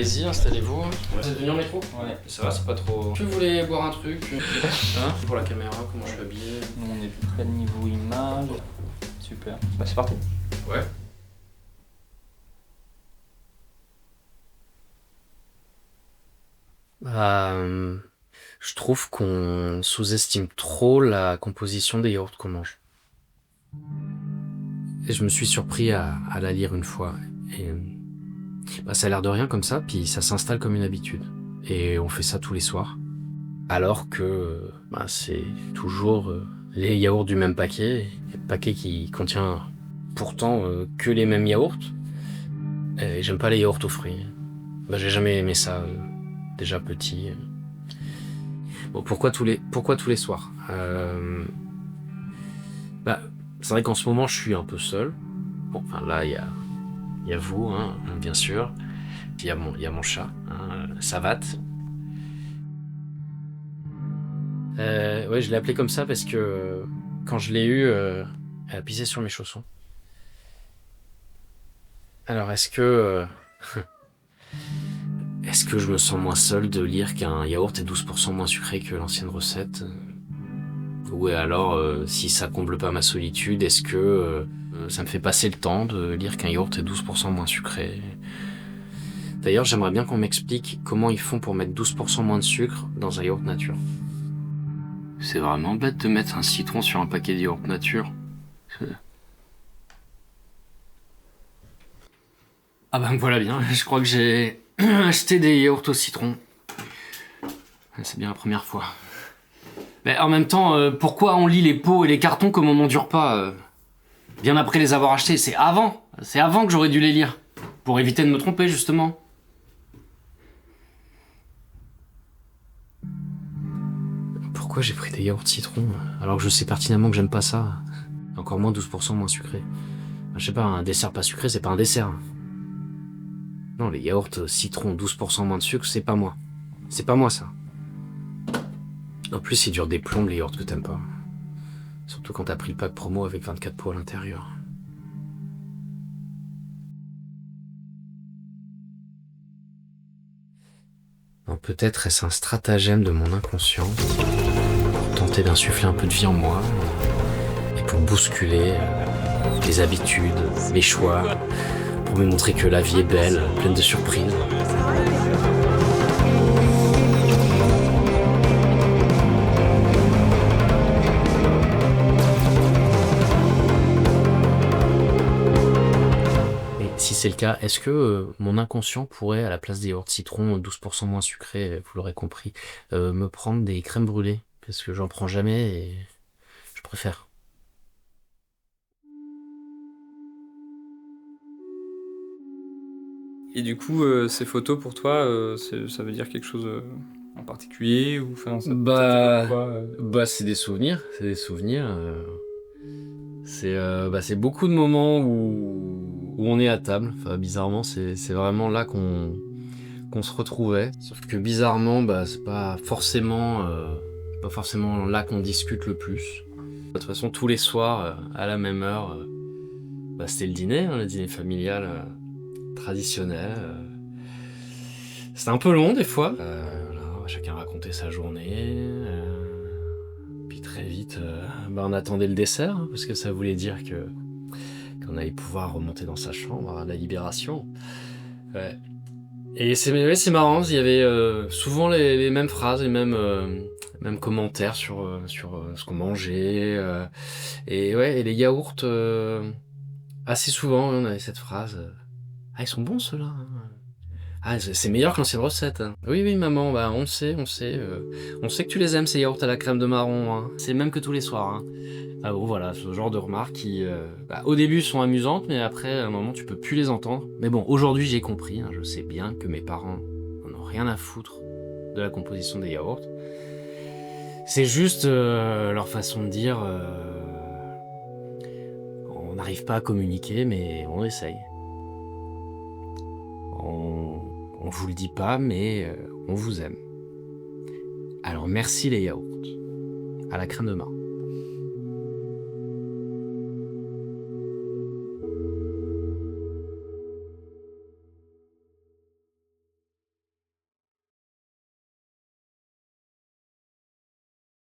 Allez-y, installez-vous. Vous êtes venu en métro? Ouais. Ça va, c'est pas trop... Tu voulais boire un truc? Hein? Pour la caméra, comment je suis habillé? Nous on est plus près de niveau image. Super. Bah c'est parti. Ouais. Je trouve qu'on sous-estime trop la composition des yaourts qu'on mange. Et je me suis surpris à la lire une fois. Et ça a l'air de rien comme ça, puis ça s'installe comme une habitude. Et on fait ça tous les soirs. Alors que c'est toujours les yaourts du même paquet. Le paquet qui contient pourtant que les mêmes yaourts. Et j'aime pas les yaourts aux fruits. J'ai jamais aimé ça, déjà petit. Bon, pourquoi tous les soirs? C'est vrai qu'en ce moment, je suis un peu seul. Bon, enfin là, il y a vous, hein, bien sûr. Il y a mon chat, hein, Savate. Ouais, je l'ai appelé comme ça parce que quand je l'ai eu, elle a pissé sur mes chaussons. Alors, est-ce que je me sens moins seul de lire qu'un yaourt est 12% moins sucré que l'ancienne recette? Ou alors, si ça comble pas ma solitude, est-ce que ça me fait passer le temps de lire qu'un yaourt est 12% moins sucré? D'ailleurs, j'aimerais bien qu'on m'explique comment ils font pour mettre 12% moins de sucre dans un yaourt nature. C'est vraiment bête de mettre un citron sur un paquet de yaourt nature. Ah ben voilà bien, je crois que j'ai acheté des yaourts au citron. C'est bien la première fois. Mais en même temps, pourquoi on lit les pots et les cartons comme au moment du repas bien après les avoir achetés? C'est avant que j'aurais dû les lire. Pour éviter de me tromper, justement. Pourquoi j'ai pris des yaourts citron alors que je sais pertinemment que j'aime pas ça? Encore moins 12% moins sucré. Je sais pas, un dessert pas sucré, c'est pas un dessert. Non, les yaourts citron 12% moins de sucre, c'est pas moi. C'est pas moi, ça. En plus, ils durent des plombes, les yaourts que t'aimes pas. Surtout quand t'as pris le pack promo avec 24 pots à l'intérieur. Peut-être est-ce un stratagème de mon inconscient pour tenter d'insuffler un peu de vie en moi et pour bousculer les habitudes, les choix, pour me montrer que la vie est belle, pleine de surprises. Si c'est le cas, est-ce que mon inconscient pourrait, à la place des yaourts citron 12% moins sucrés, vous l'aurez compris, me prendre des crèmes brûlées? Parce que j'en prends jamais et je préfère. Et du coup, ces photos pour toi, ça veut dire quelque chose en particulier ou enfin ça t'évoque quoi C'est des souvenirs, c'est beaucoup de moments où on est à table. Enfin, bizarrement, c'est vraiment là qu'on se retrouvait. Sauf que bizarrement, c'est pas forcément là qu'on discute le plus. De toute façon, tous les soirs, à la même heure, c'était le dîner, hein, le dîner familial traditionnel. C'était un peu long des fois. Voilà, chacun racontait sa journée. Puis très vite, on attendait le dessert, hein, parce que ça voulait dire qu'on allait pouvoir remonter dans sa chambre à la libération. Ouais. Et c'est marrant, il y avait souvent les mêmes phrases, les mêmes commentaires sur ce qu'on mangeait. Et les yaourts, assez souvent, on avait cette phrase. Ah, ils sont bons ceux-là. Hein. Ah, c'est meilleur que l'ancienne recette. Hein. Oui, maman, on le sait. On sait que tu les aimes, ces yaourts à la crème de marron. Hein. C'est le même que tous les soirs. Hein. Ah bon, voilà, ce genre de remarques qui, au début, sont amusantes, mais après, à un moment, tu peux plus les entendre. Mais bon, aujourd'hui, j'ai compris. Hein, je sais bien que mes parents n'en ont rien à foutre de la composition des yaourts. C'est juste leur façon de dire... on n'arrive pas à communiquer, mais on essaye. On vous le dit pas, mais on vous aime. Alors merci les yaourts. À la crème de marron.